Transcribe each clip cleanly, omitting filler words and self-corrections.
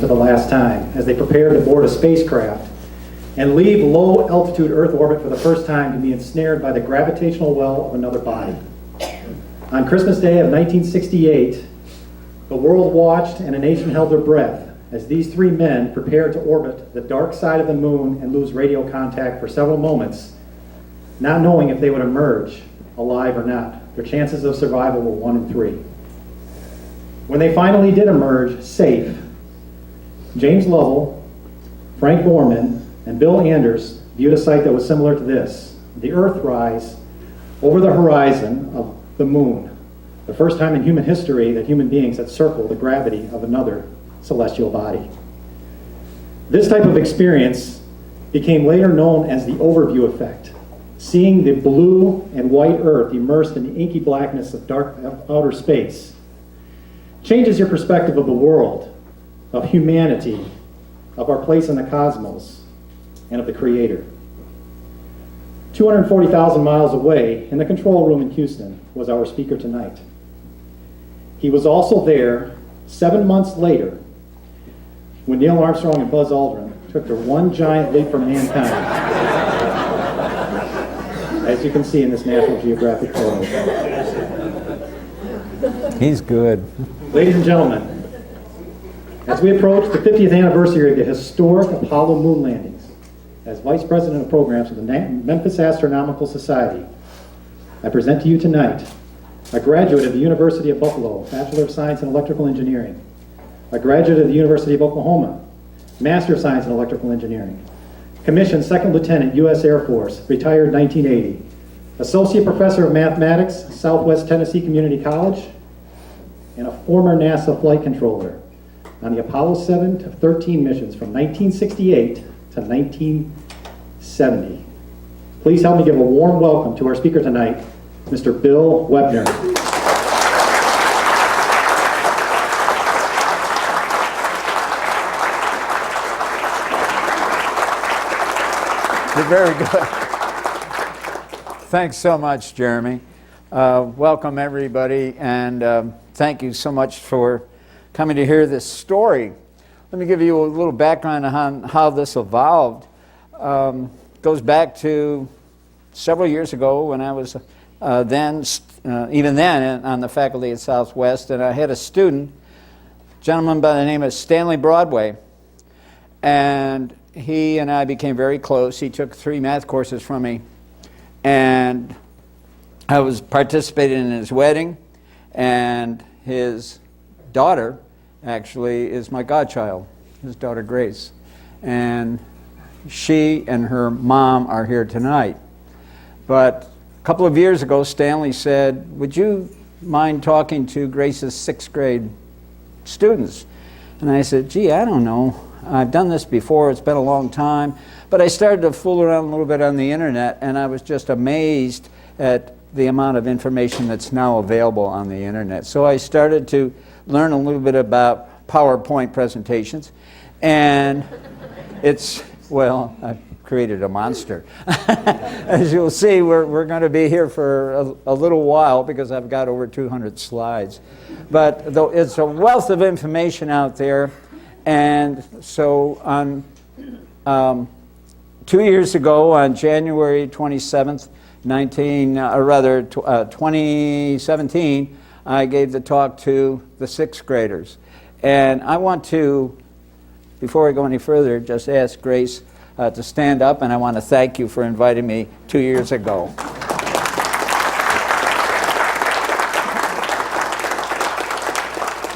for the last time as they prepare to board a spacecraft and leave low-altitude Earth orbit for the first time to be ensnared by the gravitational well of another body. On Christmas Day of 1968, the world watched and a nation held their breath as these three men prepared to orbit the dark side of the moon and lose radio contact for several moments, not knowing if they would emerge alive or not. Their chances of survival were 1 in 3. When they finally did emerge safe, James Lovell, Frank Borman, and Bill Anders viewed a sight that was similar to this: the Earthrise over the horizon of the moon, the first time in human history that human beings had circled the gravity of another celestial body. This type of experience became later known as the overview effect, seeing the blue and white Earth immersed in the inky blackness of dark outer space. Changes your perspective of the world, of humanity, of our place in the cosmos, and of the Creator. 240,000 miles away, in the control room in Houston, was our speaker tonight. He was also there 7 months later when Neil Armstrong and Buzz Aldrin took their one giant leap for mankind, as you can see in this National Geographic photo. He's good. Ladies and gentlemen, as we approach the 50th anniversary of the historic Apollo moon landings, as Vice President of Programs of the Memphis Astronomical Society, I present to you tonight a graduate of the University of Buffalo, Bachelor of Science in Electrical Engineering, a graduate of the University of Oklahoma, Master of Science in Electrical Engineering, commissioned Second Lieutenant, U.S. Air Force, retired 1980, Associate Professor of Mathematics, Southwest Tennessee Community College, and a former NASA flight controller on the Apollo 7 to 13 missions from 1968 to 1970. Please help me give a warm welcome to our speaker tonight, Mr. Bill Weppner. You're very good. Thanks so much, Jeremy. Welcome, everybody, and thank you so much for coming to hear this story. Let me give you a little background on how this evolved. Goes back to several years ago when I was even then on the faculty at Southwest, and I had a student, a gentleman by the name of Stanley Broadway, and he and I became very close. He took 3 math courses from me, and I was participating in his wedding, and his daughter actually is my godchild, his daughter Grace, and she and her mom are here tonight. But a couple of years ago, Stanley said, would you mind talking to Grace's 6th grade students? And I said, gee, I don't know. I've done this before, it's been a long time. But I started to fool around a little bit on the internet, and I was just amazed at the amount of information that's now available on the internet. So I started to learn a little bit about PowerPoint presentations, and it's, well, I've created a monster. As you'll see, we're going to be here for a little while because I've got over 200 slides. But though it's a wealth of information out there, and so on 2 years ago, on January 27th, 2017, I gave the talk to the 6th graders. And I want to, before I go any further, just ask Grace to stand up, and I want to thank you for inviting me 2 years ago.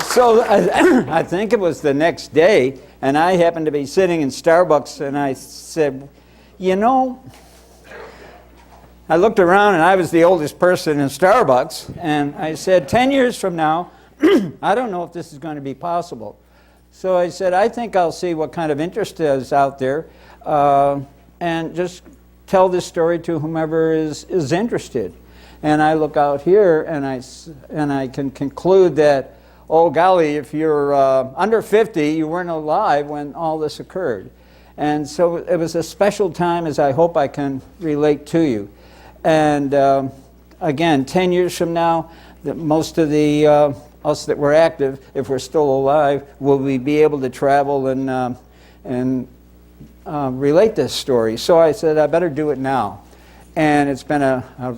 So I think it was the next day, and I happened to be sitting in Starbucks, and I said, you know, I looked around and I was the oldest person in Starbucks, and I said, 10 years from now, I don't know if this is going to be possible. So I said, I think I'll see what kind of interest is out there and just tell this story to whomever is interested. And I look out here and I can conclude that, oh golly, if you're under 50, you weren't alive when all this occurred. And so it was a special time, as I hope I can relate to you. And again, 10 years from now, most of the us that were active, if we're still alive, will we be able to travel and relate this story? So I said, I better do it now. And it's been a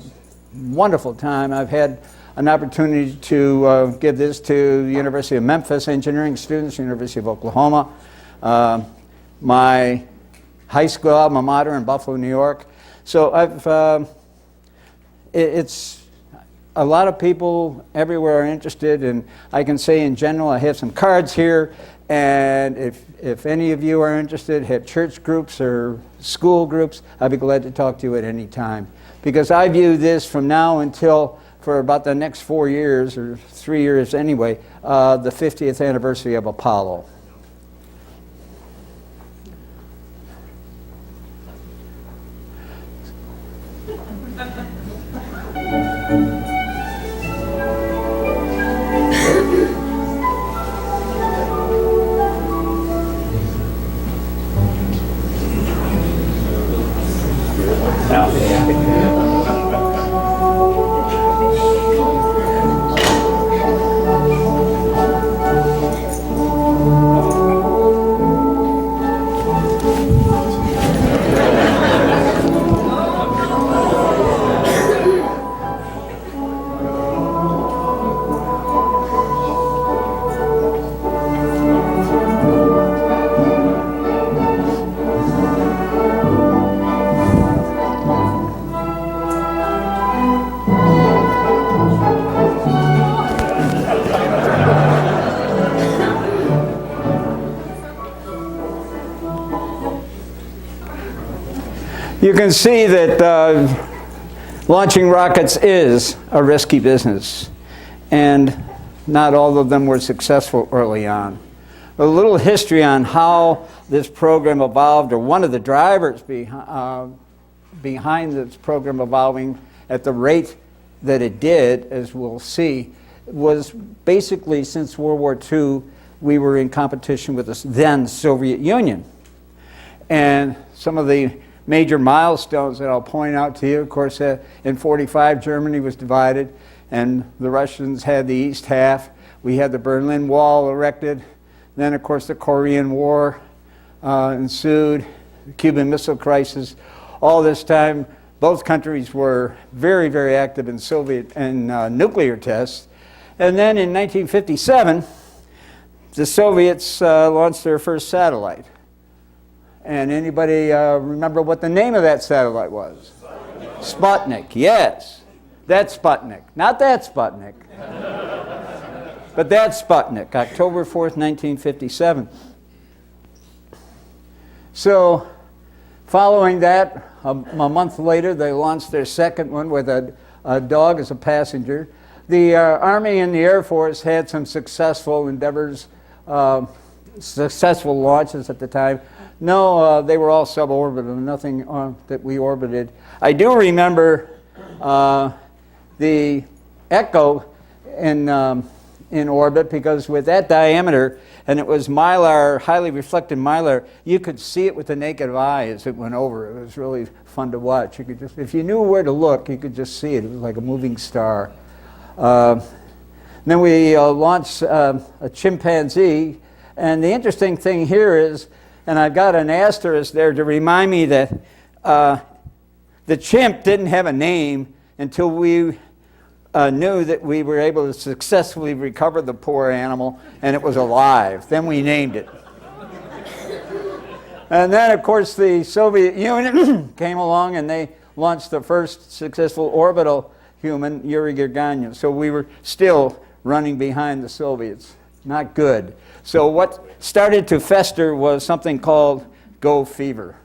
wonderful time. I've had an opportunity to give this to the University of Memphis engineering students, University of Oklahoma, my high school alma mater in Buffalo, New York. So it's a lot of people everywhere are interested, and I can say in general, I have some cards here, and if any of you are interested, have church groups or school groups, I'd be glad to talk to you at any time. Because I view this from now until, for about the next 4 years, or 3 years anyway, the 50th anniversary of Apollo. You can see that launching rockets is a risky business, and not all of them were successful early on. A little history on how this program evolved, or one of the drivers behind this program evolving at the rate that it did, as we'll see, was basically since World War II, we were in competition with the then Soviet Union. And some of the major milestones that I'll point out to you, of course, in 1945, Germany was divided, and the Russians had the east half. We had the Berlin Wall erected. Then, of course, the Korean War ensued, the Cuban Missile Crisis. All this time, both countries were very, very active in Soviet and nuclear tests. And then in 1957, the Soviets launched their first satellite. And anybody remember what the name of that satellite was? Sputnik, yes. That Sputnik. Not that Sputnik. But that Sputnik, October 4th, 1957. So, following that, a month later, they launched their second one with a dog as a passenger. The Army and the Air Force had some successful endeavors, successful launches at the time. No, they were all suborbital, nothing that we orbited. I do remember the Echo in orbit, because with that diameter, and it was mylar, highly reflected mylar, you could see it with the naked eye as it went over. It was really fun to watch. You could just, if you knew where to look, you could just see it. It was like a moving star. Then we launched a chimpanzee, and the interesting thing here is, and I've got an asterisk there to remind me that the chimp didn't have a name until we knew that we were able to successfully recover the poor animal and it was alive. Then we named it. And then, of course, the Soviet Union came along and they launched the first successful orbital human, Yuri Gagarin. So we were still running behind the Soviets. Not good. So what started to fester was something called Go Fever.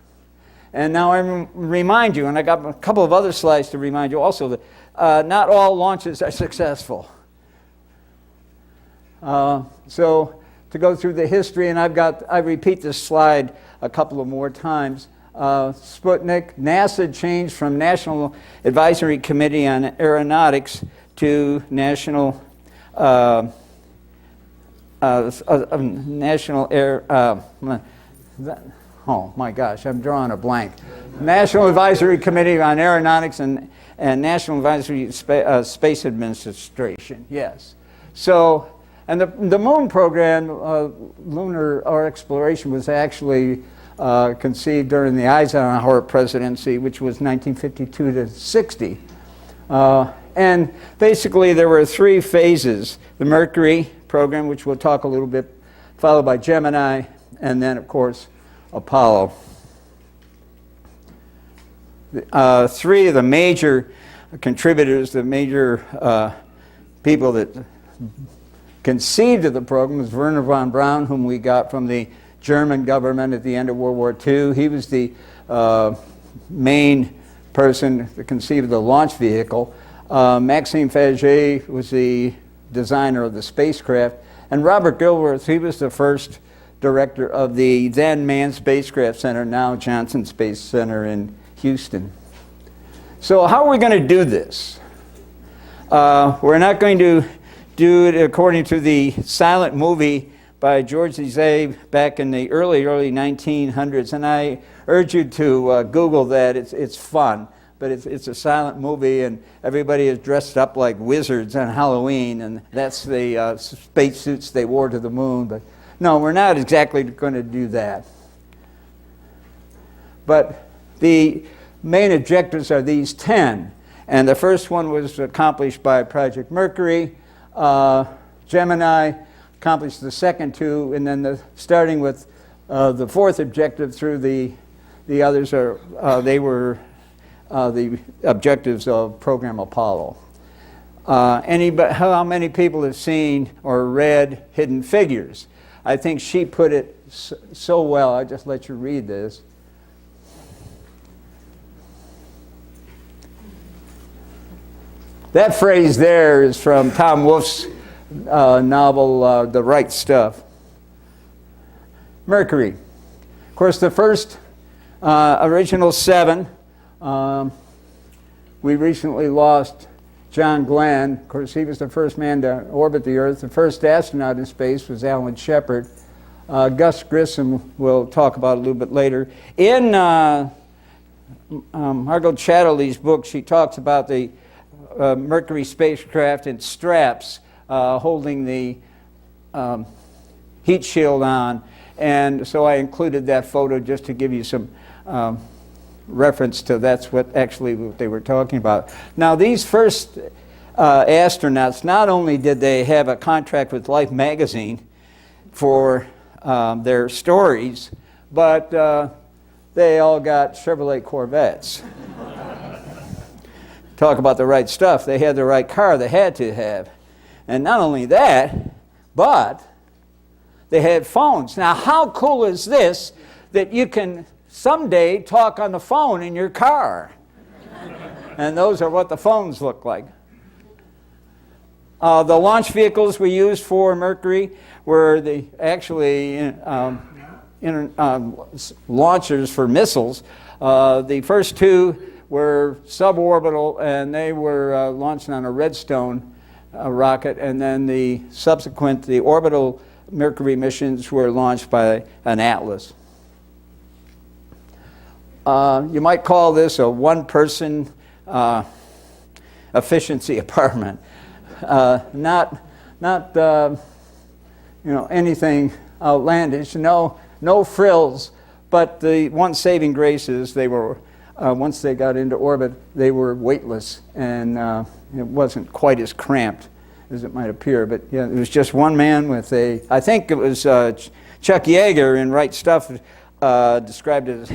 And now I remind you, and I got a couple of other slides to remind you also, that not all launches are successful. So to go through the history, and I repeat this slide a couple of more times. Sputnik, NASA changed from National Advisory Committee on Aeronautics to National National Air, oh my gosh, I'm drawing a blank. National Advisory Committee on Aeronautics and National Advisory Space Administration, yes. So, and the moon program, lunar exploration, was actually conceived during the Eisenhower presidency, which was 1952 to 60. And basically there were 3 phases. The Mercury program, which we'll talk a little bit, followed by Gemini, and then of course Apollo. 3 of the major contributors, the major people that conceived of the program was Wernher von Braun, whom we got from the German government at the end of World War II. He was the main person that conceived of the launch vehicle. Maxime Faget was the designer of the spacecraft. And Robert Gilworth, he was the first director of the then Manned Spacecraft Center, now Johnson Space Center in Houston. So how are we going to do this? We're not going to do it according to the silent movie by George Zay back in the early 1900s, and I urge you to Google that. It's fun, but it's a silent movie, and everybody is dressed up like wizards on Halloween, and that's the space suits they wore to the moon. But no, we're not exactly going to do that. But the main objectives are these 10, and the first one was accomplished by Project Mercury. Gemini accomplished the second 2, and then starting with the 4th objective through the others they were the objectives of Program Apollo. How many people have seen or read Hidden Figures? I think she put it so well. I'll just let you read this. That phrase there is from Tom Wolfe's novel, The Right Stuff. Mercury. Of course, the first original 7, we recently lost John Glenn. Of course, he was the first man to orbit the Earth. The first astronaut in space was Alan Shepard. Gus Grissom we'll talk about a little bit later. In Margot Chatterley's book, she talks about the Mercury spacecraft in straps holding the heat shield on, and so I included that photo just to give you some reference to that's what they were talking about. Now these first astronauts, not only did they have a contract with Life magazine for their stories, but they all got Chevrolet Corvettes. Talk about the right stuff. They had the right car they had to have. And not only that, but they had phones. Now, how cool is this that you can someday talk on the phone in your car? And those are what the phones look like. The launch vehicles we used for Mercury were the launchers for missiles. The first 2 were suborbital, and they were launched on a Redstone rocket, and then the orbital Mercury missions were launched by an Atlas. You might call this a one-person efficiency apartment. Not anything outlandish, no frills, but the one saving grace is they were once they got into orbit, they were weightless, and it wasn't quite as cramped as it might appear. But yeah, it was just one man with I think it was Chuck Yeager in Right Stuff described it as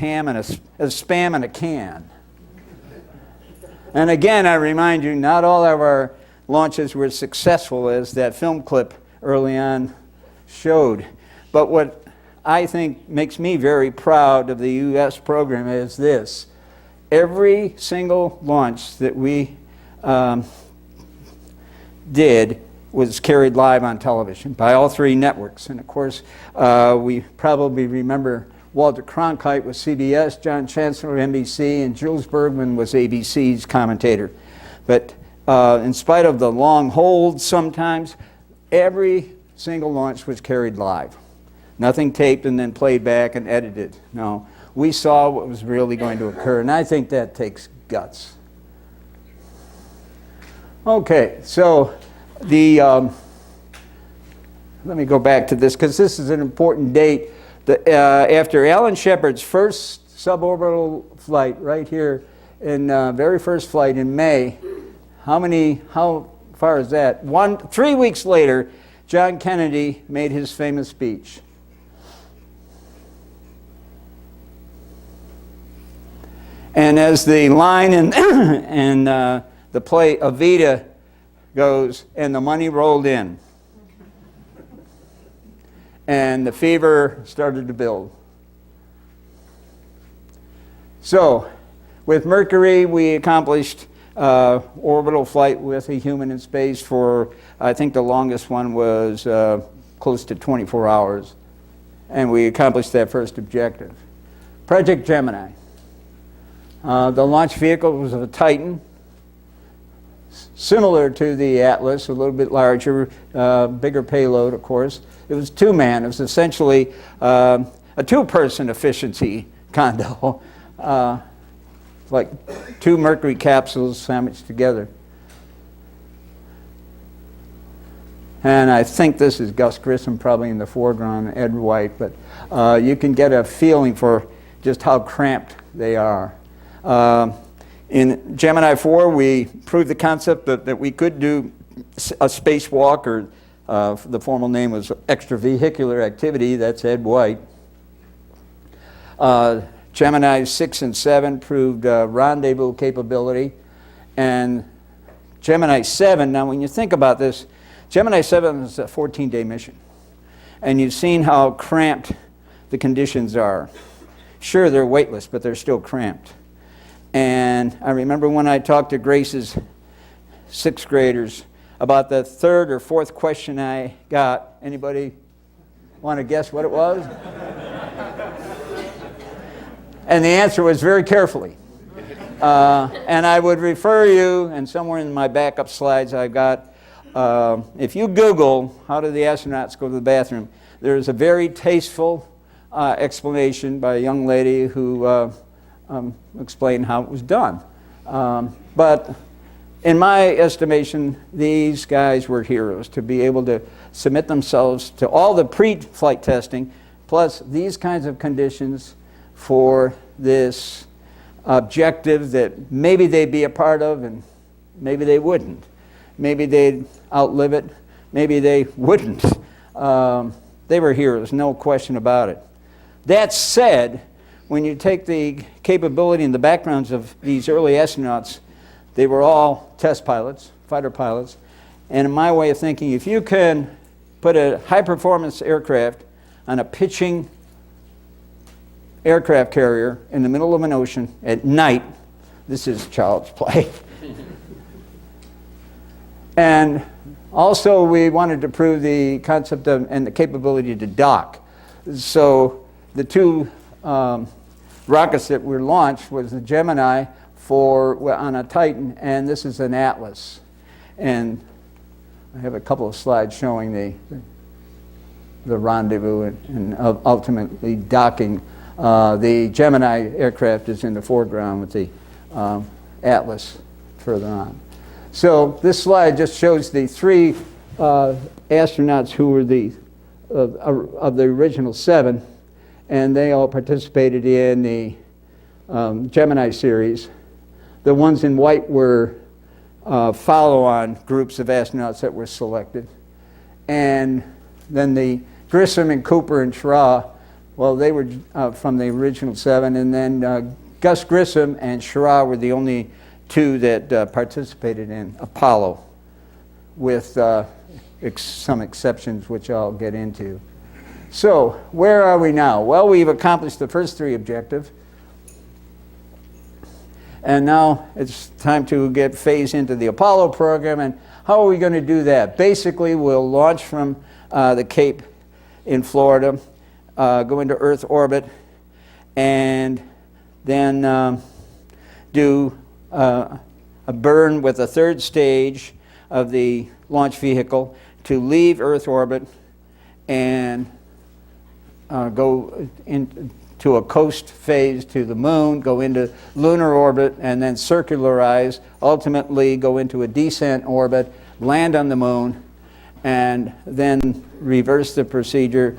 as spam in a can. And again, I remind you, not all of our launches were successful, as that film clip early on showed. But what I think makes me very proud of the U.S. program is this. Every single launch that we did was carried live on television by all 3 networks. And of course, we probably remember Walter Cronkite was CBS, John Chancellor NBC, and Jules Bergman was ABC's commentator. But in spite of the long hold sometimes, every single launch was carried live. Nothing taped and then played back and edited. No. We saw what was really going to occur, and I think that takes guts. Okay, so the let me go back to this because this is an important date. After Alan Shepard's first suborbital flight right here, in very first flight in May, how far is that? 3 weeks later, John Kennedy made his famous speech. And as the line in the play Evita goes, and the money rolled in, and the fever started to build. So, with Mercury, we accomplished orbital flight with a human in space for, I think the longest one was close to 24 hours. And we accomplished that first objective. Project Gemini. The launch vehicle was a Titan, similar to the Atlas, a little bit larger, bigger payload, of course. It was two-man. It was essentially a two-person efficiency condo, like 2 Mercury capsules sandwiched together. And I think this is Gus Grissom probably in the foreground, Ed White, but you can get a feeling for just how cramped they are. In Gemini 4, we proved the concept that we could do a spacewalk, or the formal name was extravehicular activity. That's Ed White. Gemini 6 and 7 proved rendezvous capability. And Gemini 7, now when you think about this, Gemini 7 is a 14-day mission. And you've seen how cramped the conditions are. Sure, they're weightless, but they're still cramped. And I remember when I talked to Grace's 6th graders about the 3rd or 4th question I got. Anybody want to guess what it was? And the answer was very carefully. And I would refer you, and somewhere in my backup slides I've got, if you Google, how do the astronauts go to the bathroom, there's a very tasteful explanation by a young lady who explained how it was done. But in my estimation, these guys were heroes to be able to submit themselves to all the pre-flight testing, plus these kinds of conditions for this objective that maybe they'd be a part of and maybe they wouldn't. Maybe they'd outlive it, maybe they wouldn't. They were heroes, no question about it. That said, when you take the capability and the backgrounds of these early astronauts, they were all test pilots, fighter pilots. And in my way of thinking, if you can put a high-performance aircraft on a pitching aircraft carrier in the middle of an ocean at night, this is child's play. And also we wanted to prove the concept of and the capability to dock. So the 2 rockets that were launched was the Gemini on a Titan, and this is an Atlas. And I have a couple of slides showing the rendezvous and ultimately docking. The Gemini aircraft is in the foreground with the Atlas further on. So this slide just shows the 3 astronauts who were of the original 7, and they all participated in the Gemini series. The ones in white were follow-on groups of astronauts that were selected. And then the Grissom and Cooper and Schra, well, they were from the original 7, and then Gus Grissom and Schra were the only 2 that participated in Apollo, with some exceptions which I'll get into. So, where are we now? Well, we've accomplished the first 3 objectives. And now it's time to phase into the Apollo program. And how are we going to do that? Basically, we'll launch from the Cape in Florida, go into Earth orbit, and then do a burn with a 3rd stage of the launch vehicle to leave Earth orbit and go into a coast phase to the moon, go into lunar orbit, and then circularize, ultimately go into a descent orbit, land on the moon, and then reverse the procedure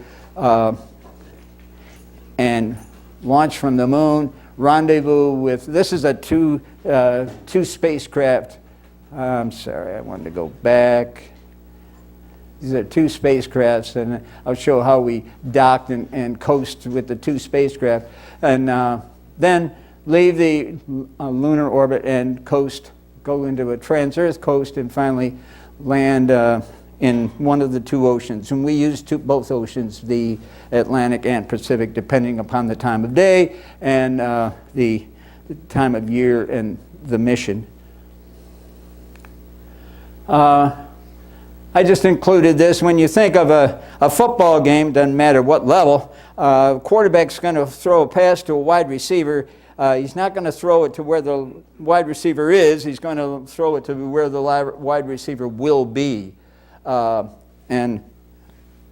and launch from the moon, rendezvous with, this is a two spacecraft. I'm sorry, I wanted to go back. These are two spacecrafts, and I'll show how we docked and coast with the two spacecraft. And then leave the lunar orbit and coast, go into a trans-Earth coast, and finally land in one of the two oceans. And we used both oceans, the Atlantic and Pacific, depending upon the time of day and the time of year and the mission. I just included this. When you think of a football game, doesn't matter what level, quarterback's going to throw a pass to a wide receiver. He's not going to throw it to where the wide receiver is. He's going to throw it to where the wide receiver will be. And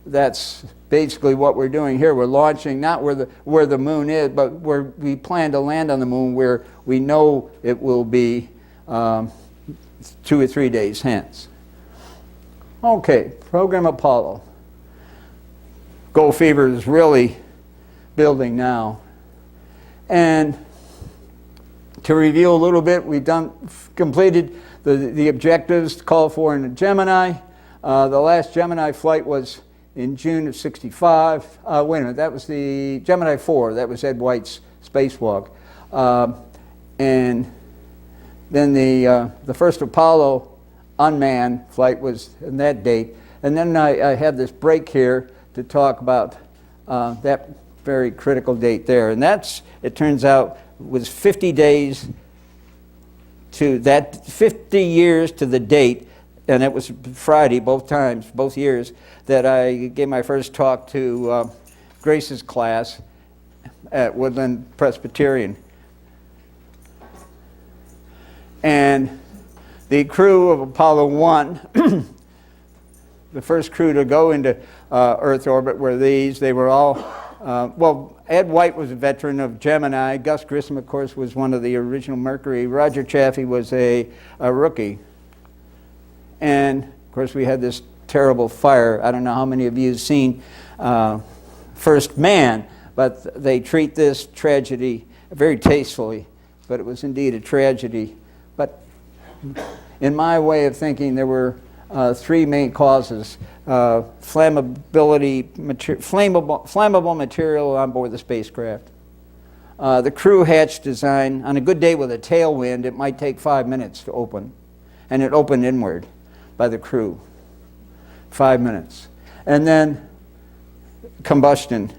that's basically what we're doing here. We're launching not where the moon is, but where we plan to land on the moon, where we know it will be 2 or 3 days hence. Okay, program Apollo. Gold fever is really building now. And to review a little bit, we've completed the objectives called for in the Gemini. The last Gemini flight was in June of '65. Wait a minute, that was the Gemini 4. That was Ed White's spacewalk. And then the first Apollo unmanned flight was in that date. And then I have this break here to talk about that very critical date there. And that's, it turns out, was 50 days to that, 50 years to the date, and it was Friday both times, both years, that I gave my first talk to Grace's class at Woodland Presbyterian. And the crew of Apollo 1, the first crew to go into Earth orbit were these. They were all, well, Ed White was a veteran of Gemini. Gus Grissom, of course, was one of the original Mercury. Roger Chaffee was a rookie. And, of course, we had this terrible fire. I don't know how many of you have seen First Man, but they treat this tragedy very tastefully. But it was indeed a tragedy. But in my way of thinking, there were three main causes. Flammable material on board the spacecraft. The crew hatch design, on a good day with a tailwind, it might take 5 minutes to open. And it opened inward by the crew. 5 minutes. And then combustion.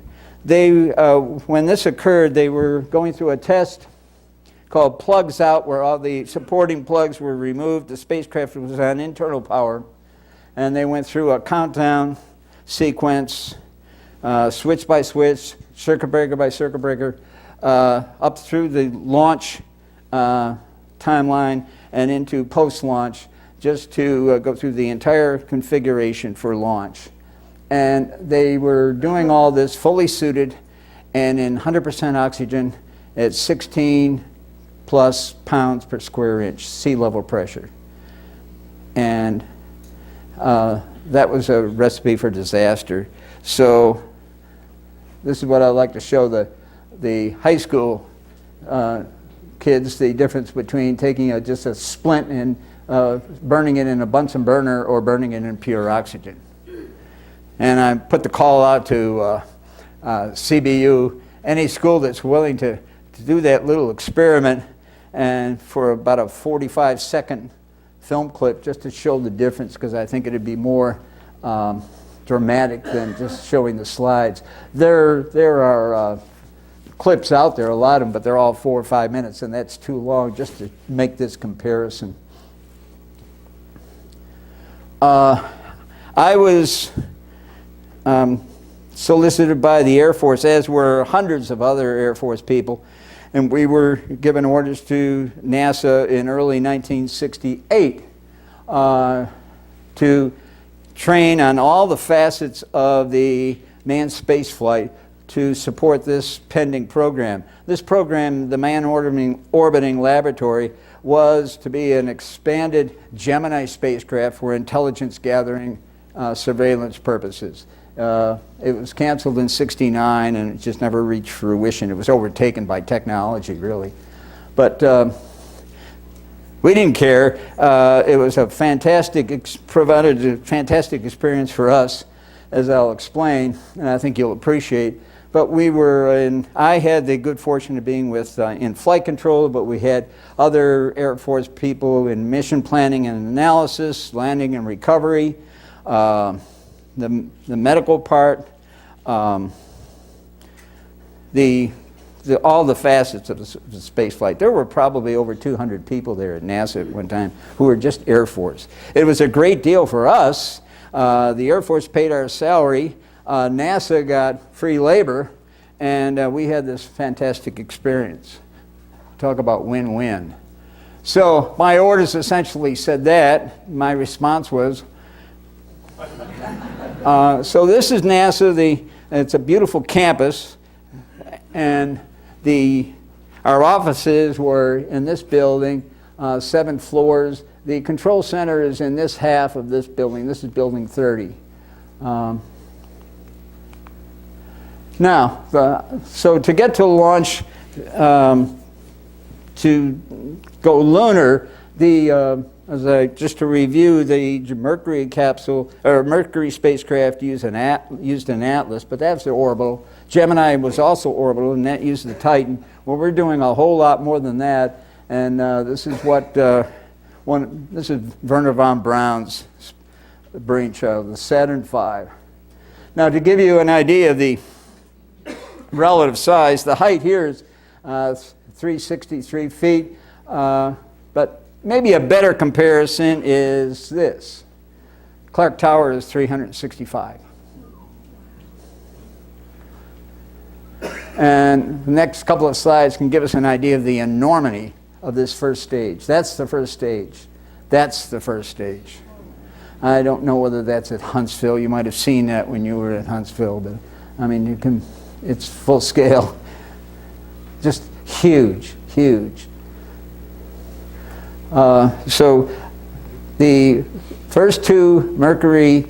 When this occurred, they were going through a test called plugs out, where all the supporting plugs were removed. The spacecraft was on internal power, and they went through a countdown sequence, switch by switch, circuit breaker by circuit breaker, up through the launch timeline and into post-launch, just to go through the entire configuration for launch. And they were doing all this fully suited and in 100% oxygen at 16 plus pounds per square inch sea level pressure. And that was a recipe for disaster. So this is what I like to show the high school kids, the difference between taking just a splint and burning it in a Bunsen burner or burning it in pure oxygen. And I put the call out to CBU, any school that's willing to do that little experiment, and for about a 45-second film clip just to show the difference, because I think it'd be more dramatic than just showing the slides. There are clips out there, a lot of them, but they're all 4 or 5 minutes, and that's too long just to make this comparison. I was solicited by the Air Force, as were hundreds of other Air Force people, and we were given orders to NASA in early 1968 to train on all the facets of the manned spaceflight to support this pending program. This program, the Manned Orbiting Laboratory, was to be an expanded Gemini spacecraft for intelligence gathering surveillance purposes. It was canceled in '69 and it just never reached fruition. It was overtaken by technology, really. But we didn't care. It was a provided a fantastic experience for us, as I'll explain, and I think you'll appreciate. But I had the good fortune of being in flight control, but we had other Air Force people in mission planning and analysis, landing and recovery, the medical part, all the facets of the space flight. There were probably over 200 people there at NASA at one time who were just Air Force. It was a great deal for us. The Air Force paid our salary. NASA got free labor, and we had this fantastic experience. Talk about win-win. So my orders essentially said that. My response was, so this is NASA. It's a beautiful campus, and our offices were in this building, 7 floors. The control center is in this half of this building. This is building 30. So to get to launch, to go lunar, just to review, the Mercury capsule or Mercury spacecraft used an Atlas, but that's the orbital. Gemini was also orbital, and that used the Titan. Well, we're doing a whole lot more than that, and this is this is Wernher von Braun's brainchild, the Saturn V. Now, to give you an idea of the relative size, the height here is 363 feet, but maybe a better comparison is this. Clark Tower is 365. And the next couple of slides can give us an idea of the enormity of this first stage. That's the first stage. That's the first stage. I don't know whether that's at Huntsville. You might have seen that when you were at Huntsville, but I mean, it's full scale. Just huge, huge. So the first 2 Mercury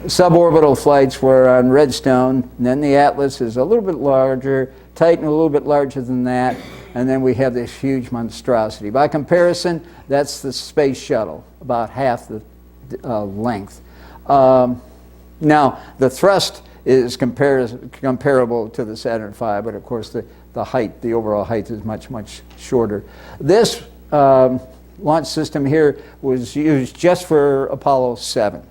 suborbital flights were on Redstone, and then the Atlas is a little bit larger, Titan a little bit larger than that, and then we have this huge monstrosity. By comparison, that's the space shuttle, about half the length. Now, the thrust is comparable to the Saturn V, but of course the height, the overall height is much, much shorter. This launch system here was used just for Apollo 7.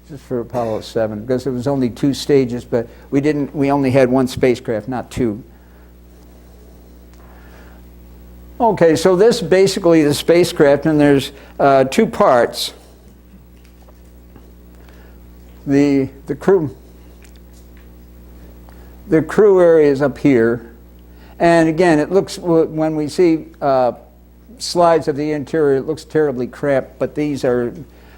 Just for Apollo 7, because it was only 2 stages, but we only had 1 spacecraft, not 2. Okay, so this is basically the spacecraft, and there's 2 parts. The crew area is up here, and again, it looks, when we see slides of the interior, it looks terribly cramped, but these are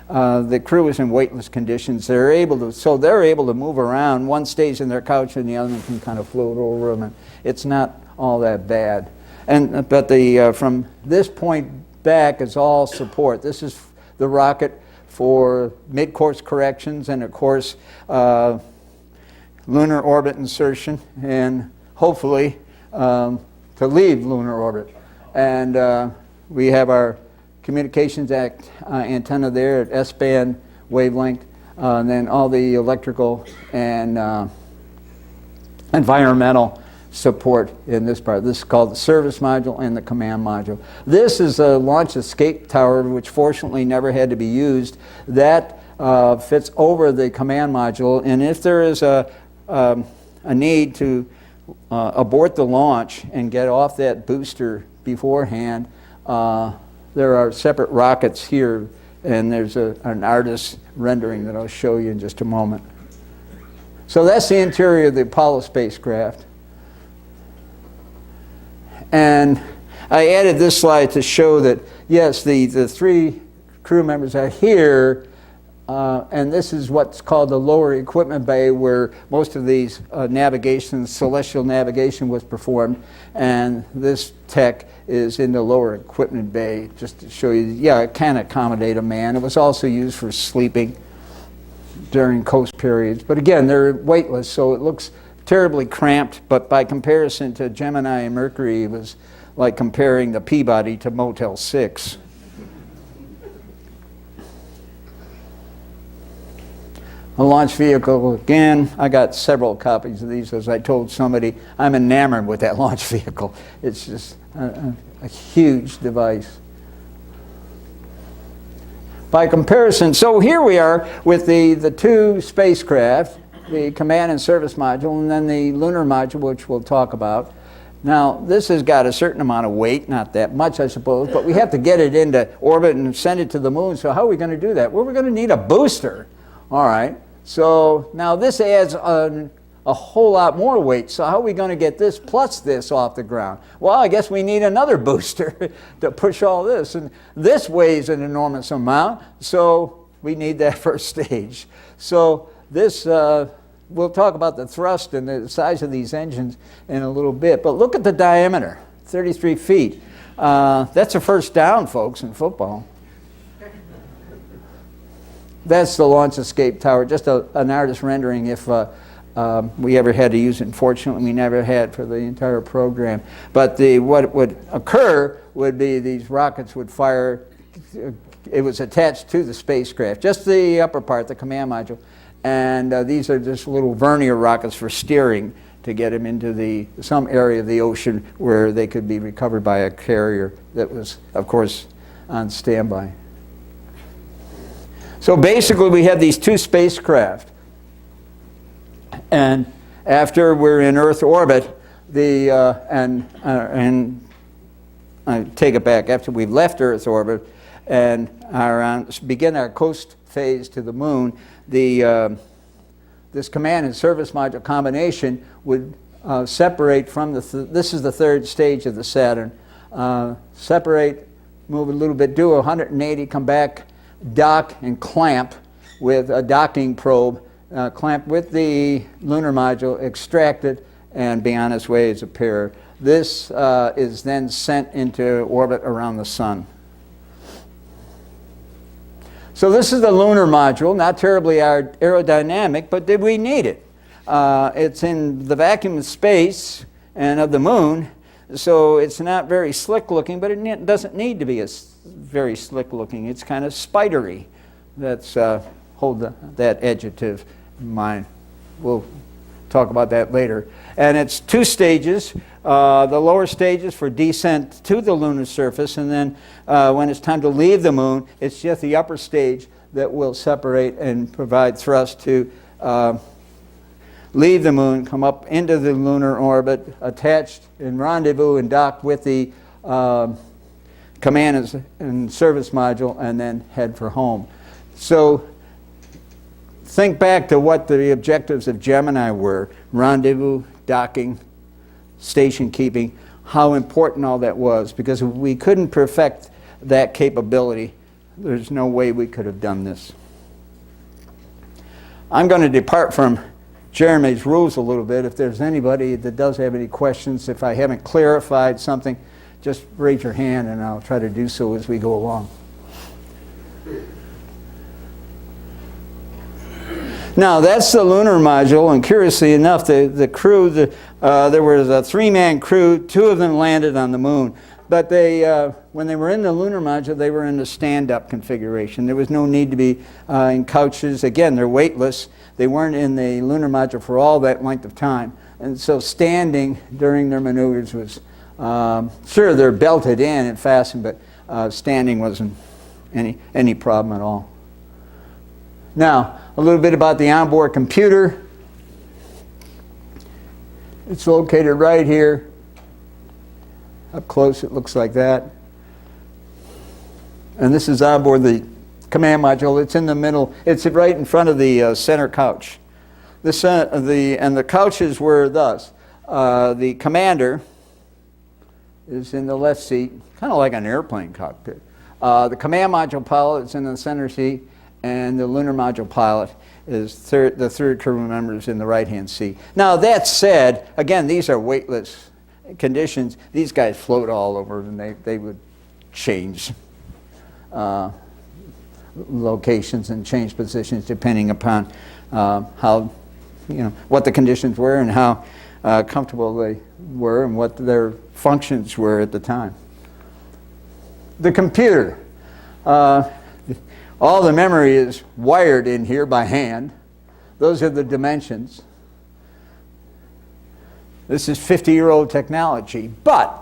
the crew is in weightless conditions. They're able to move around. One stays in their couch, and the other one can kind of float over them. And it's not all that bad. But from this point back is all support. This is the rocket for mid-course corrections and, of course, lunar orbit insertion, and hopefully to leave lunar orbit. And we have our Communications Act antenna there at S-band wavelength, and then all the electrical and environmental support in this part. This is called the service module and the command module. This is a launch escape tower, which fortunately never had to be used. That fits over the command module, and if there is a need to abort the launch and get off that booster beforehand, there are separate rockets here, and there's an artist's rendering that I'll show you in just a moment. So that's the interior of the Apollo spacecraft. And I added this slide to show that, yes, the 3 crew members are here, and this is what's called the lower equipment bay, where most of these celestial navigation was performed, and this tech is in the lower equipment bay, just to show you, yeah, it can accommodate a man. It was also used for sleeping. during coast periods. But again, they're weightless, so it looks terribly cramped, but by comparison to Gemini and Mercury, it was like comparing the Peabody to Motel 6. A launch vehicle, again, I got several copies of these. As I told somebody, I'm enamored with that launch vehicle. It's just a huge device. By comparison, so here we are with the two spacecraft, the command and service module, and then the lunar module, which we'll talk about. Now, this has got a certain amount of weight, not that much, I suppose, but we have to get it into orbit and send it to the moon. So how are we going to do that? Well, we're going to need a booster. All right. So now this adds a whole lot more weight. So how are we going to get this plus this off the ground? Well, I guess we need another booster to push all this. And this weighs an enormous amount, so we need that first stage. So this, we'll talk about the thrust and the size of these engines in a little bit. But look at the diameter, 33 feet. That's a first down, folks, in football. That's the launch escape tower, just an artist rendering if we ever had to use it. Unfortunately, we never had for the entire program. But what would occur would be these rockets would fire. It was attached to the spacecraft, just the upper part, the command module. And these are just little vernier rockets for steering to get them into some area of the ocean where they could be recovered by a carrier that was, of course, on standby. So basically, we have these two spacecraft. And after we're in Earth orbit, and I take it back, after we've left Earth orbit and begin our coast phase to the moon, this command and service module combination would separate from this is the third stage of the Saturn, separate, move a little bit, do 180, come back, dock and clamp with a docking probe, clamp with the lunar module, extract it, and be on its way as a pair. This is then sent into orbit around the sun. So this is the lunar module, not terribly aerodynamic, but did we need it? It's in the vacuum of space and of the moon, so it's not very slick looking, but it doesn't need to be very slick looking. It's kind of spidery. That's hold that adjective in mind. We'll talk about that later. And it's two stages. The lower stages for descent to the lunar surface, and then when it's time to leave the moon, it's just the upper stage that will separate and provide thrust to leave the moon, come up into the lunar orbit, attached and rendezvous and dock with the command and service module, and then head for home. So think back to what the objectives of Gemini were: rendezvous, docking, station keeping, how important all that was, because if we couldn't perfect that capability, there's no way we could have done this. I'm going to depart from Jeremy's rules a little bit. If there's anybody that does have any questions, if I haven't clarified something, just raise your hand and I'll try to do so as we go along. Now, that's the lunar module, and curiously enough, the crew, there was a three-man crew. Two of them landed on the moon. But when they were in the lunar module, they were in the stand-up configuration. There was no need to be in couches. Again, they're weightless. They weren't in the lunar module for all that length of time. And so standing during their maneuvers was, sure, they're belted in and fastened, but standing wasn't any problem at all. Now, a little bit about the onboard computer. It's located right here. Up close, it looks like that. And this is onboard the command module. It's in the middle. It's right in front of the center couch. And the couches were thus. The commander is in the left seat, kind of like an airplane cockpit. The command module pilot is in the center seat, and the lunar module pilot is the third crew member is in the right-hand seat. Now, that said, again, these are weightless conditions. These guys float all over, and they would change. locations and change positions depending upon how, what the conditions were and how comfortable they were and what their functions were at the time. The computer. All the memory is wired in here by hand. Those are the dimensions. This is 50-year-old technology, but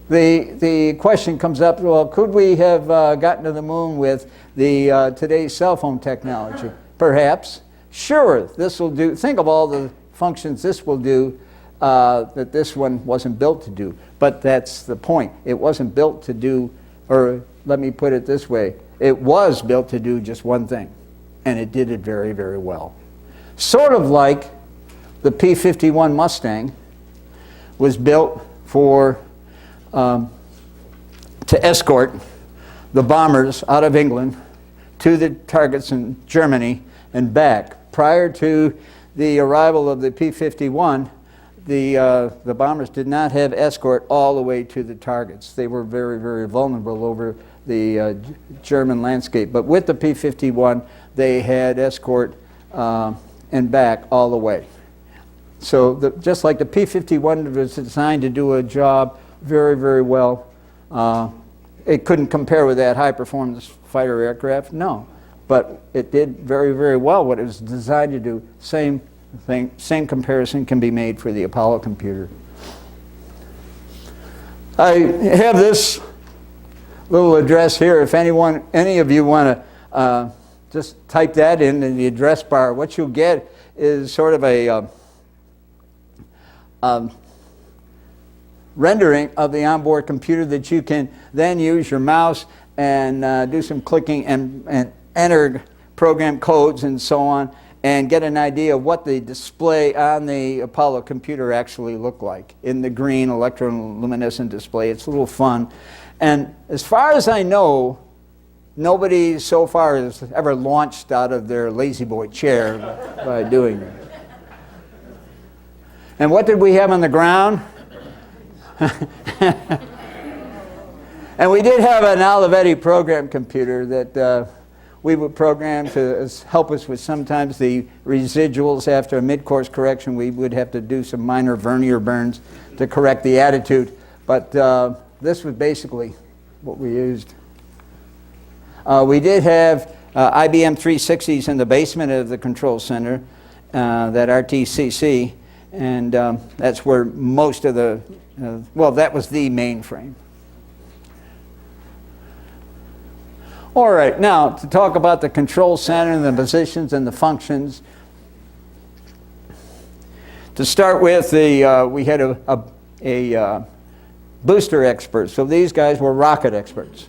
the question comes up, well, could we have gotten to the moon with the today's cell phone technology? Perhaps. Sure, this will do. Think of all the functions this will do that this one wasn't built to do. But that's the point. It wasn't built to do, or let me put it this way, it was built to do just one thing, and it did it very, very well. Sort of like the P-51 Mustang was built for to escort the bombers out of England to the targets in Germany and back. Prior to the arrival of the P-51, the bombers did not have escort all the way to the targets. They were very, very vulnerable over the German landscape. But with the P-51, they had escort and back all the way. So just like the P-51 was designed to do a job very, very well, it couldn't compare with that high-performance fighter aircraft, no. But it did very, very well what it was designed to do. Same thing, same comparison can be made for the Apollo computer. I have this little address here. If any of you want to just type that in the address bar, what you'll get is sort of a rendering of the onboard computer that you can then use your mouse and do some clicking and enter program codes and so on and get an idea of what the display on the Apollo computer actually looked like in the green electroluminescent display. It's a little fun. And as far as I know, nobody so far has ever launched out of their lazy boy chair by doing it. And what did we have on the ground? And we did have an Olivetti program computer that we would program to help us with sometimes the residuals after a mid-course correction. We would have to do some minor vernier burns to correct the attitude. But this was basically what we used. We did have IBM 360s in the basement of the control center, that RTCC, and that's where most of the, well, that was the mainframe. All right, now to talk about the control center and the positions and the functions. To start with, we had a booster expert. So these guys were rocket experts.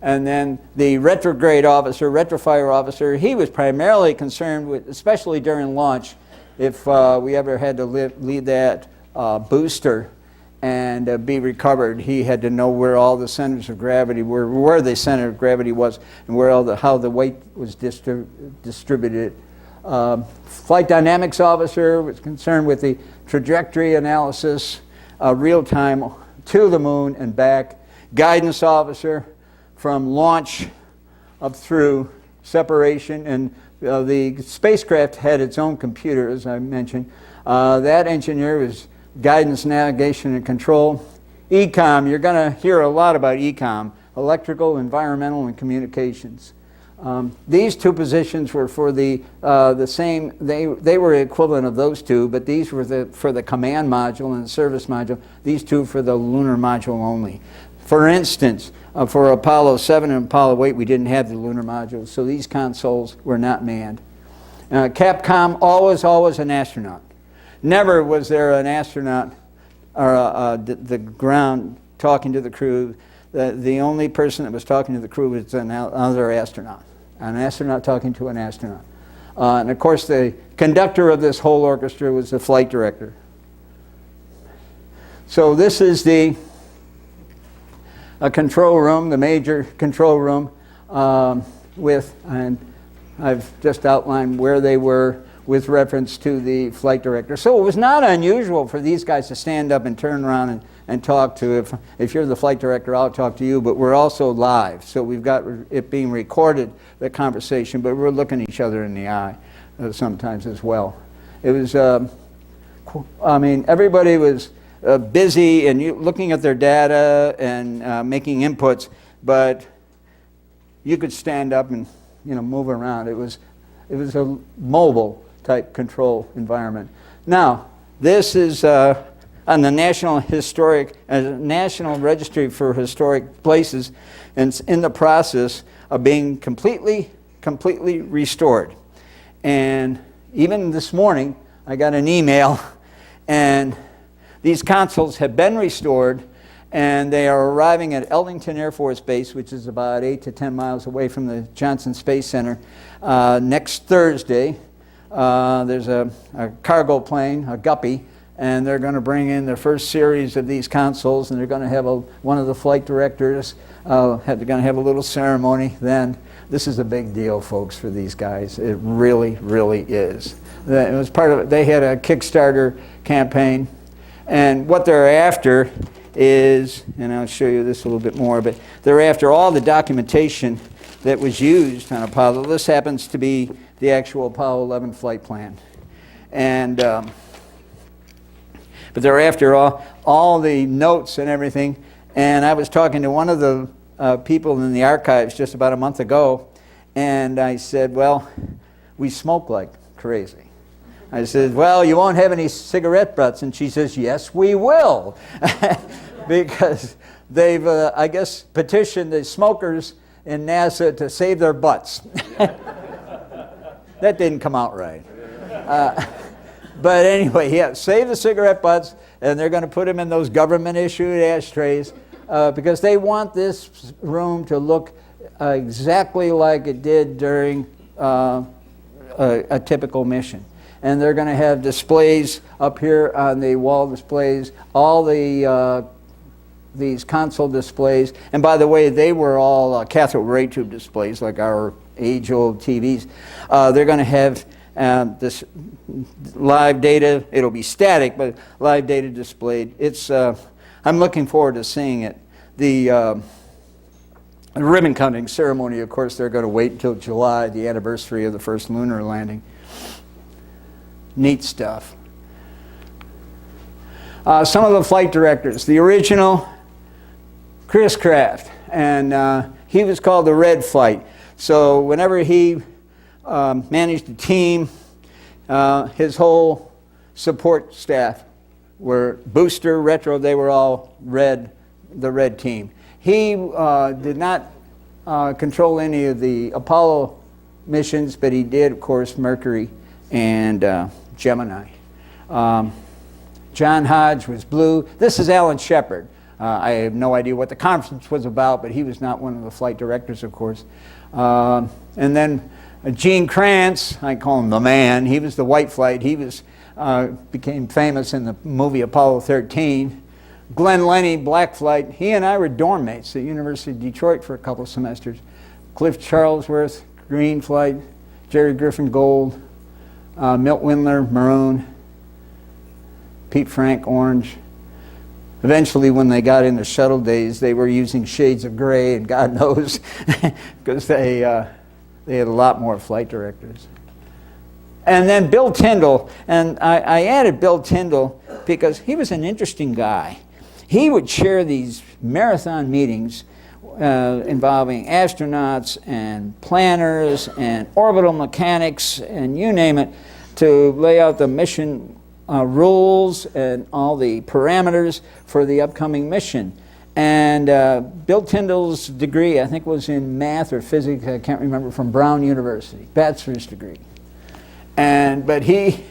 And then the retrograde officer, retrofire officer, he was primarily concerned with, especially during launch, if we ever had to lead that booster and be recovered, he had to know where all the centers of gravity were, where the center of gravity was, and where how the weight was distributed. Flight dynamics officer was concerned with the trajectory analysis, real time to the moon and back. Guidance officer from launch up through separation, and the spacecraft had its own computer, as I mentioned. That engineer was guidance, navigation, and control. ECOM, you're going to hear a lot about ECOM, electrical, environmental, and communications. These two positions were for the same, they were equivalent of those two, but these were for the command module and the service module, these two for the lunar module only. For instance, for Apollo 7 and Apollo 8, we didn't have the lunar module, so these consoles were not manned. Capcom, always an astronaut. Never was there an astronaut or the ground talking to the crew. The only person that was talking to the crew was another astronaut. An astronaut talking to an astronaut. And of course, the conductor of this whole orchestra was the flight director. So this is the control room, the major control room, and I've just outlined where they were with reference to the flight director. So it was not unusual for these guys to stand up and turn around and talk to, if you're the flight director, I'll talk to you, but we're also live. So we've got it being recorded, the conversation, but we're looking each other in the eye sometimes as well. It was, I mean, everybody was busy and looking at their data and making inputs, but you could stand up and move around. It was a mobile type control environment. Now, this is on the National Registry for Historic Places, and it's in the process of being completely restored. And even this morning, I got an email, and these consoles have been restored, and they are arriving at Eldington Air Force Base, which is about 8 to 10 miles away from the Johnson Space Center, next Thursday. There's a cargo plane, a Guppy, and they're going to bring in their first series of these consoles, and they're going to have one of the flight directors, they're going to have a little ceremony then. This is a big deal, folks, for these guys. It really, really is. It was part of it. They had a Kickstarter campaign, and what they're after is, and I'll show you this a little bit more, but they're after all the documentation that was used on Apollo. This happens to be the actual Apollo 11 flight plan. And, but they're after all the notes and everything. And I was talking to one of the people in the archives just about a month ago, and I said, well, we smoke like crazy. I said, well, you won't have any cigarette butts. And she says, yes, we will. Because they've, I guess, petitioned the smokers in NASA to save their butts. That didn't come out right. But anyway, yeah, save the cigarette butts, and they're going to put them in those government-issued ashtrays because they want this room to look exactly like it did during a typical mission. And they're going to have displays up here on the wall displays, all the these console displays. And by the way, they were all cathode ray tube displays, like our age-old TVs. They're going to have this live data. It'll be static, but live data displayed. It's. I'm looking forward to seeing it. The ribbon cutting ceremony, of course, they're going to wait until July, the anniversary of the first lunar landing. Neat stuff. Some of the flight directors. The original Chris Kraft, and he was called the Red Flight. So whenever he managed a team, his whole support staff were booster, retro, they were all red, the red team. He did not control any of the Apollo missions, but he did, of course, Mercury and Gemini. John Hodge was blue. This is Alan Shepard. I have no idea what the conference was about, but he was not one of the flight directors, of course. And then Gene Kranz, I call him the man. He was the white flight. He was became famous in the movie Apollo 13. Glenn Lenny, black flight. He and I were dorm mates at the University of Detroit for a couple of semesters. Cliff Charlesworth, green flight. Jerry Griffin, gold. Milt Windler, maroon. Pete Frank, orange. Eventually, when they got into shuttle days, they were using shades of gray, and God knows, because they had a lot more flight directors. And then Bill Tyndall, and I added Bill Tyndall because he was an interesting guy. He would chair these marathon meetings involving astronauts and planners and orbital mechanics and you name it, to lay out the mission rules and all the parameters for the upcoming mission. And Bill Tyndall's degree, I think, was in math or physics, I can't remember, from Brown University, bachelor's degree. But he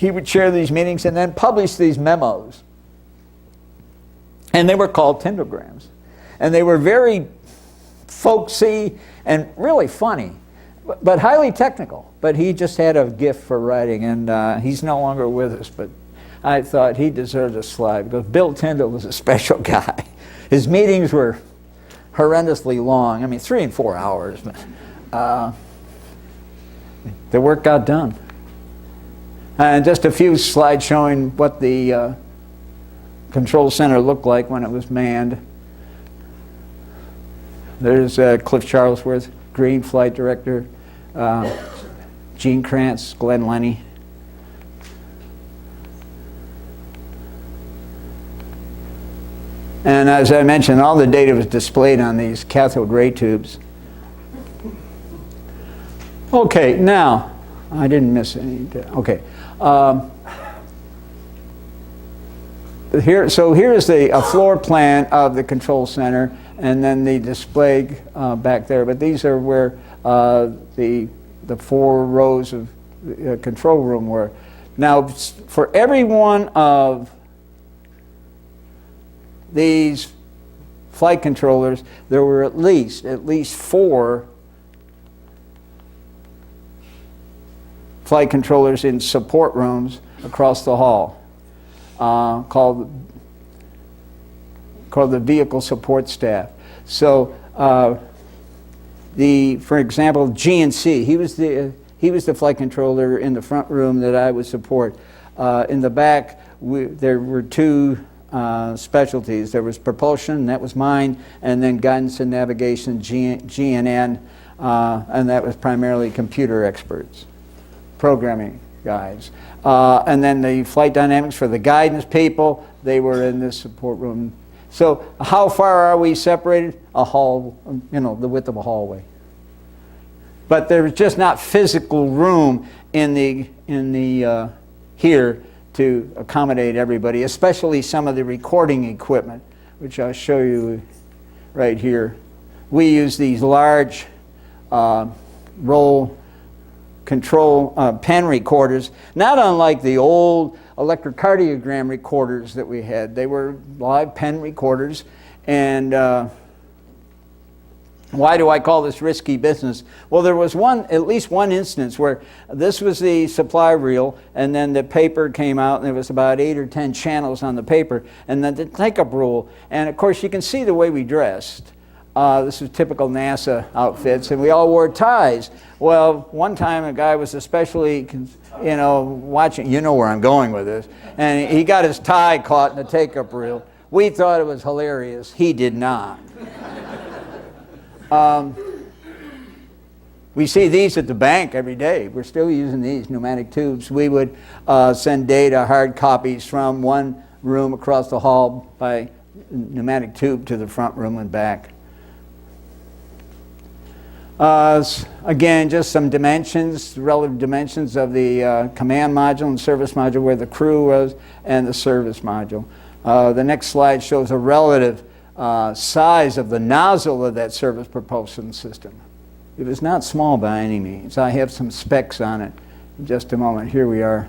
would chair these meetings and then publish these memos. And they were called Tyndallgrams. And they were very folksy and really funny, but highly technical. But he just had a gift for writing, and he's no longer with us, but I thought he deserved a slide because Bill Tyndall was a special guy. His meetings were horrendously long. I mean, 3 and 4 hours, but the work got done. And just a few slides showing what the control center looked like when it was manned. There's Cliff Charlesworth, Green Flight Director, Gene Krantz, Glenn Lenny. And as I mentioned, all the data was displayed on these cathode ray tubes. Okay, now, I didn't miss any. Okay. Here's a floor plan of the control center, and then the display back there. But these are where the 4 rows of the control room were. Now, for every one of these flight controllers, there were at least 4 flight controllers in support rooms across the hall, called the vehicle support staff. So, for example, GNC, he was the flight controller in the front room that I would support. In the back, there were 2 specialties. There was propulsion, that was mine, and then guidance and navigation, GNN, and that was primarily computer experts, programming guys. And then the flight dynamics for the guidance people, they were in this support room. So how far are we separated? A hall, the width of a hallway. But there's just not physical room in the here to accommodate everybody, especially some of the recording equipment, which I'll show you right here. We use these large roll control pen recorders, not unlike the old electrocardiogram recorders that we had. They were live pen recorders, and why do I call this risky business? Well, there was at least one instance where this was the supply reel, and then the paper came out, and there was about 8 or 10 channels on the paper, and then the take-up rule. And of course, you can see the way we dressed. This was typical NASA outfits, and we all wore ties. Well, one time a guy was especially, watching, you know where I'm going with this, and he got his tie caught in the take-up reel. We thought it was hilarious. He did not. We see these at the bank every day. We're still using these pneumatic tubes. We would send data, hard copies, from one room across the hall by pneumatic tube to the front room and back. Again, just some dimensions, relative dimensions of the command module and service module, where the crew was, and the service module. The next slide shows a relative size of the nozzle of that service propulsion system. It was not small by any means. I have some specs on it in just a moment. Here we are.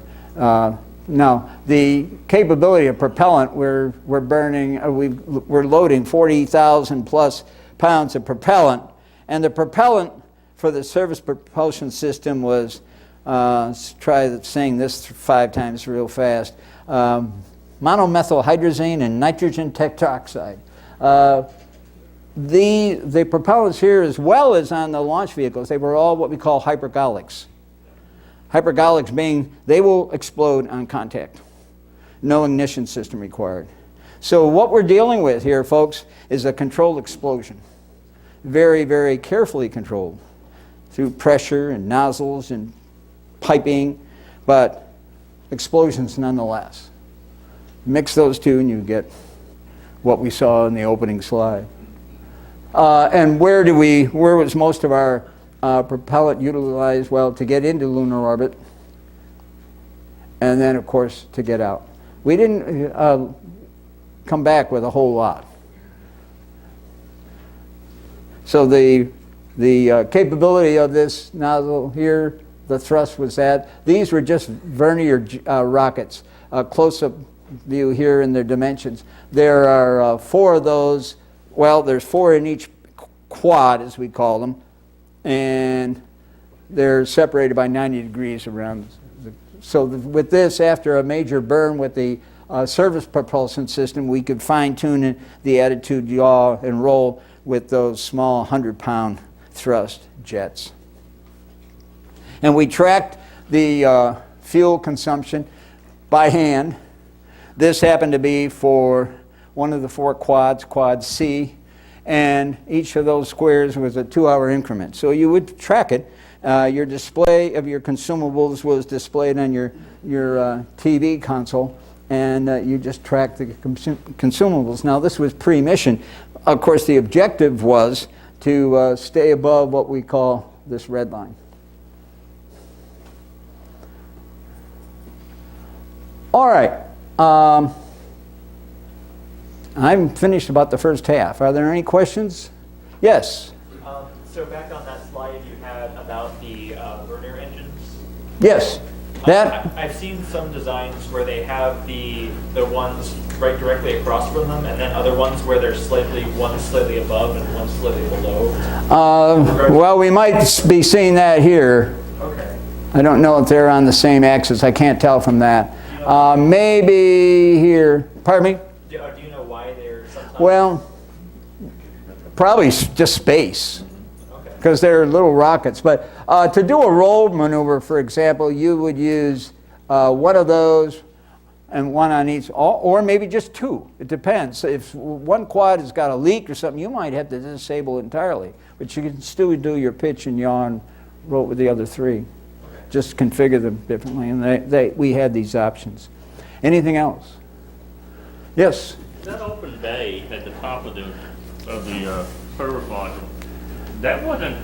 Now, the capability of propellant, we're loading 40,000 plus pounds of propellant, and the propellant for the service propulsion system was, try saying this 5 times real fast, monomethylhydrazine and nitrogen tetroxide. The propellants here, as well as on the launch vehicles, they were all what we call hypergolics. Hypergolics being, they will explode on contact. No ignition system required. So what we're dealing with here, folks, is a controlled explosion. Very, very carefully controlled through pressure and nozzles and piping, but explosions nonetheless. Mix those two and you get what we saw in the opening slide. And where was most of our propellant utilized? Well, to get into lunar orbit, and then of course to get out. We didn't come back with a whole lot. So the capability of this nozzle here, the thrust was that. These were just vernier rockets. Close-up view here in their dimensions. There are 4 of those. Well, there's 4 in each quad, as we call them, and they're separated by 90 degrees around. So with this, after a major burn with the service propulsion system, we could fine-tune the attitude yaw and roll with those small 100-pound thrust jets. And we tracked the fuel consumption by hand. This happened to be for one of the 4 quads, quad C, and each of those squares was a 2-hour increment. So you would track it. Your display of your consumables was displayed on your TV console, and you just tracked the consumables. Now this was pre-mission. Of course, the objective was to stay above what we call this red line. All right. I'm finished about the first half. Are there any questions? Yes. So back on that slide you had about the burner engines. Yes. That. I've seen some designs where they have the ones right directly across from them, and then other ones where they're one slightly above and one slightly below. Well, we might be seeing that here. Okay. I don't know if they're on the same axis. I can't tell from that. Maybe here. Pardon me? Do you know why they're sometimes? Well, probably just space, Okay. because they're little rockets. But to do a roll maneuver, for example, you would use one of those and one on each, or maybe just 2. It depends. If one quad has got a leak or something, you might have to disable it entirely. But you can still do your pitch and yaw and roll with the other 3. Okay. Just configure them differently, and we had these options. Anything else? Yes? That open bay at the top of the service module,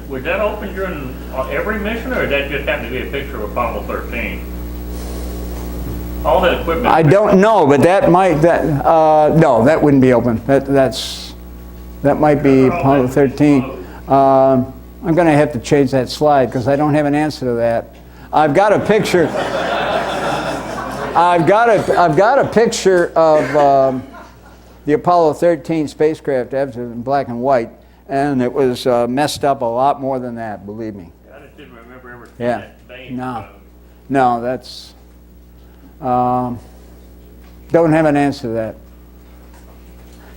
was that open during every mission, or did that just happen to be a picture of Apollo 13? All that equipment. I don't know, but no, that wouldn't be open. That might be Apollo 13. I'm going to have to change that slide because I don't have an answer to that. I've got a picture. I've got a picture of the Apollo 13 spacecraft in black and white, and it was messed up a lot more than that, believe me. I just didn't remember ever seeing that bay. No, that's don't have an answer to that.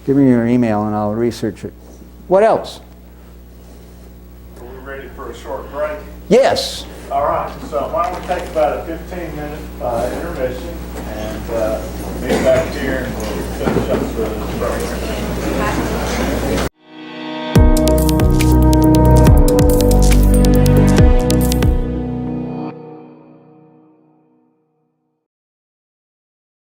Give me your email and I'll research it. What else? Are we ready for a short break? Yes. All right, so why don't we take about a 15-minute intermission and meet back here and we'll finish up the program.